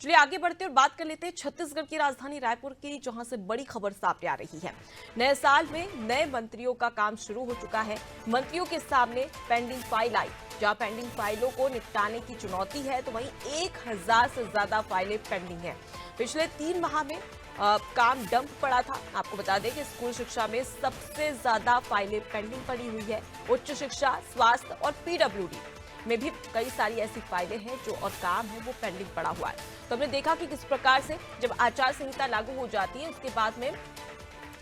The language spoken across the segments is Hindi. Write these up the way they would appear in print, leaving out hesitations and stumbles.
चलिए आगे बढ़ते और बात कर लेते हैं छत्तीसगढ़ की राजधानी रायपुर की, जहां से बड़ी खबर सामने आ रही है। नए साल में नए मंत्रियों का काम शुरू हो चुका है। मंत्रियों के सामने पेंडिंग फाइल आई। जहां पेंडिंग फाइलों को निपटाने की चुनौती है, तो वहीं 1000 से ज्यादा फाइलें पेंडिंग है। पिछले 3 माह में काम डंप पड़ा था। आपको बता दें कि स्कूल शिक्षा में सबसे ज्यादा फाइलें पेंडिंग पड़ी हुई है। उच्च शिक्षा, स्वास्थ्य और पीडब्ल्यूडी में भी कई सारी ऐसी फाइलें हैं जो और काम है वो पेंडिंग पड़ा हुआ है। तो हमने देखा कि किस प्रकार से जब आचार संहिता लागू हो जाती है, उसके बाद में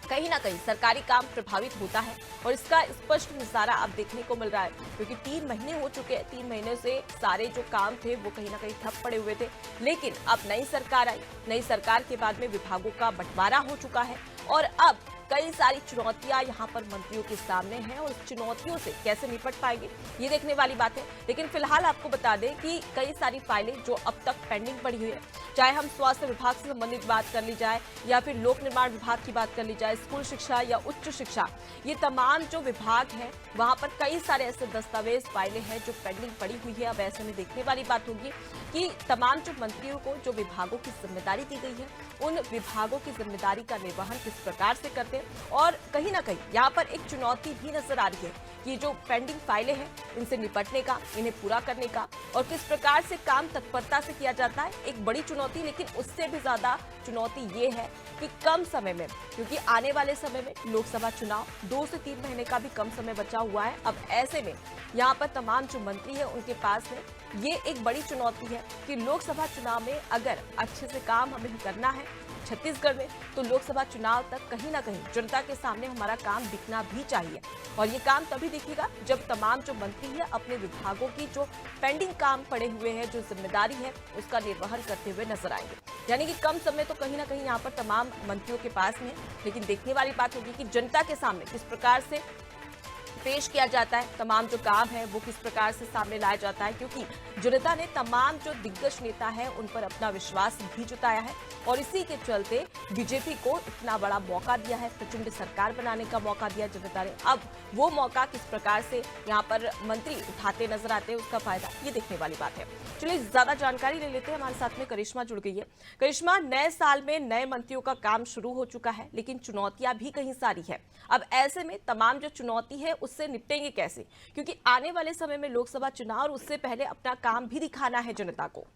कहीं ना कहीं सरकारी काम प्रभावित होता है और इसका स्पष्ट नजारा अब देखने को मिल रहा है, क्योंकि 3 महीने हो चुके हैं। 3 महीने से सारे जो काम थे वो कहीं ना कहीं ठप पड़े हुए थे। लेकिन अब नई सरकार आई। नई सरकार के बाद में विभागों का बंटवारा हो चुका है और अब कई सारी चुनौतियां यहां पर मंत्रियों के सामने हैं और इस चुनौतियों से कैसे निपट पाएंगे ये देखने वाली बात है। लेकिन फिलहाल आपको बता दें कि कई सारी फाइलें जो अब तक पेंडिंग पड़ी हुई है, चाहे हम स्वास्थ्य विभाग से संबंधित बात कर ली जाए या फिर लोक निर्माण विभाग की बात कर ली जाए, स्कूल शिक्षा या उच्च शिक्षा, ये तमाम जो विभाग हैं वहां पर कई सारे ऐसे दस्तावेज फाइलें हैं जो पेंडिंग पड़ी हुई है। अब ऐसे में देखने वाली बात होगी कि तमाम जो मंत्रियों को जो विभागों की जिम्मेदारी दी गई है, उन विभागों की जिम्मेदारी का निर्वहन किस प्रकार से करते हैं। और कहीं ना कहीं यहाँ पर एक चुनौती भी नजर आ रही है कि जो पेंडिंग फाइलें हैं इनसे निपटने का, इन्हें पूरा करने का और किस प्रकार से काम तत्परता से किया जाता है, एक बड़ी चुनौती। लेकिन उससे भी ज्यादा चुनौती ये है कि कम समय में, क्योंकि आने वाले समय में लोकसभा चुनाव 2 से 3 महीने का भी कम समय बचा हुआ है। अब ऐसे में यहाँ पर तमाम जो मंत्री है उनके पास में ये एक बड़ी चुनौती है कि लोकसभा चुनाव में अगर अच्छे से काम हमें करना है छत्तीसगढ़ में, तो लोकसभा चुनाव तक कहीं ना कहीं जनता के सामने हमारा काम दिखना भी चाहिए। और ये काम तभी दिखेगा जब तमाम जो मंत्री है अपने विभागों की जो पेंडिंग काम पड़े हुए हैं, जो जिम्मेदारी है उसका निर्वहन करते हुए नजर आएंगे। यानी कि कम समय तो कहीं ना कहीं यहाँ पर तमाम मंत्रियों के पास में, लेकिन देखने वाली बात होगी कि जनता के सामने किस प्रकार से पेश किया जाता है, तमाम जो काम है वो किस प्रकार से सामने लाया जाता है, क्योंकि जनता ने तमाम जो दिग्गज नेता है उन पर अपना विश्वास भी जताया है और इसी के चलते बीजेपी को इतना बड़ा मौका दिया है, प्रचंड सरकार बनाने का मौका दिया जनता ने। अब वो मौका किस प्रकार से यहाँ पर मंत्री उठाते नजर आते हैं, उसका फायदा ये देखने वाली बात है। चलिए ज्यादा जानकारी ले लेते हैं, हमारे साथ में करिश्मा जुड़ गई है। करिश्मा, नए साल में नए मंत्रियों का काम शुरू हो चुका है, लेकिन चुनौतियां भी कहीं सारी है। अब ऐसे में तमाम जो चुनौती है उससे निपटेंगे कैसे, क्योंकि आने वाले समय में लोकसभा चुनाव और उससे पहले अपना काम भी दिखाना है जनता को।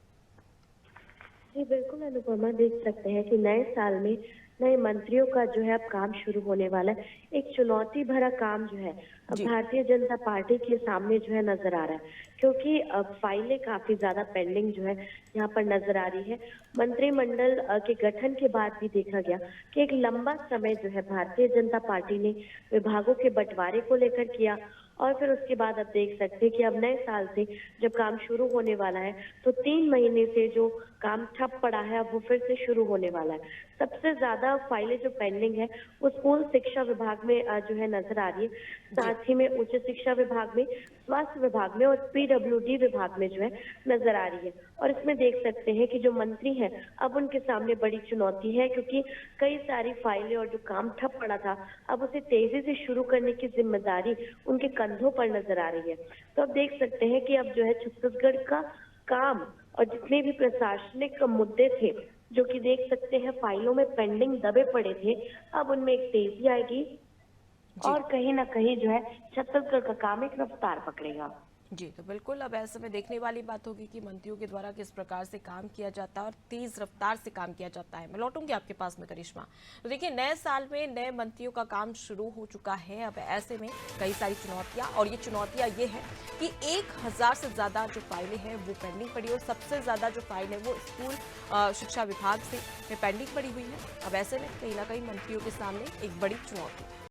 जी बिल्कुल अनुपमा, देख सकते हैं कि नए साल में नए मंत्रियों का जो है अब काम शुरू होने वाला है। एक चुनौती भरा काम जो है अब जी। भारतीय जनता पार्टी के सामने जो है नजर आ रहा है, क्योंकि अब फाइलें काफी ज्यादा पेंडिंग जो है यहाँ पर नजर आ रही है। मंत्रिमंडल के गठन के बाद भी देखा गया कि एक लंबा समय जो है भारतीय जनता पार्टी ने विभागों के बंटवारे को लेकर किया और फिर उसके बाद अब देख सकते हैं कि अब नए साल से जब काम शुरू होने वाला है तो 3 महीने से जो काम ठप पड़ा है अब वो फिर से शुरू होने वाला है। सबसे ज्यादा फाइलें जो पेंडिंग है वो स्कूल शिक्षा विभाग में जो है नजर आ रही है, साथ ही में उच्च शिक्षा विभाग में, स्वास्थ्य विभाग में और पीडब्ल्यूडी विभाग में जो है नजर आ रही है। और इसमें देख सकते हैं कि जो मंत्री हैं अब उनके सामने बड़ी चुनौती है, क्योंकि कई सारी फाइलें और जो काम ठप पड़ा था अब उसे तेजी से शुरू करने की जिम्मेदारी उनके कंधों पर नजर आ रही है। तो अब देख सकते हैं कि अब जो है छत्तीसगढ़ का काम और जितने भी प्रशासनिक मुद्दे थे जो कि देख सकते हैं फाइलों में पेंडिंग दबे पड़े थे, अब उनमें एक तेजी आएगी और कहीं ना कहीं जो है छत्तीसगढ़ का काम एक रफ्तार पकड़ेगा। जी, तो बिल्कुल अब ऐसे में देखने वाली बात होगी कि मंत्रियों के द्वारा किस प्रकार से काम किया जाता है और तेज रफ्तार से काम किया जाता है। मैं लौटूंगी आपके पास में करिश्मा। तो देखिए, नए साल में नए मंत्रियों का काम शुरू हो चुका है। अब ऐसे में कई सारी चुनौतियां, और ये चुनौतियां ये है कि 1000 से ज्यादा जो फाइलें हैं वो पेंडिंग पड़ी और सबसे ज्यादा जो फाइल है वो स्कूल शिक्षा विभाग से पेंडिंग पड़ी हुई है। अब ऐसे में कहीं ना कहीं मंत्रियों के सामने एक बड़ी चुनौती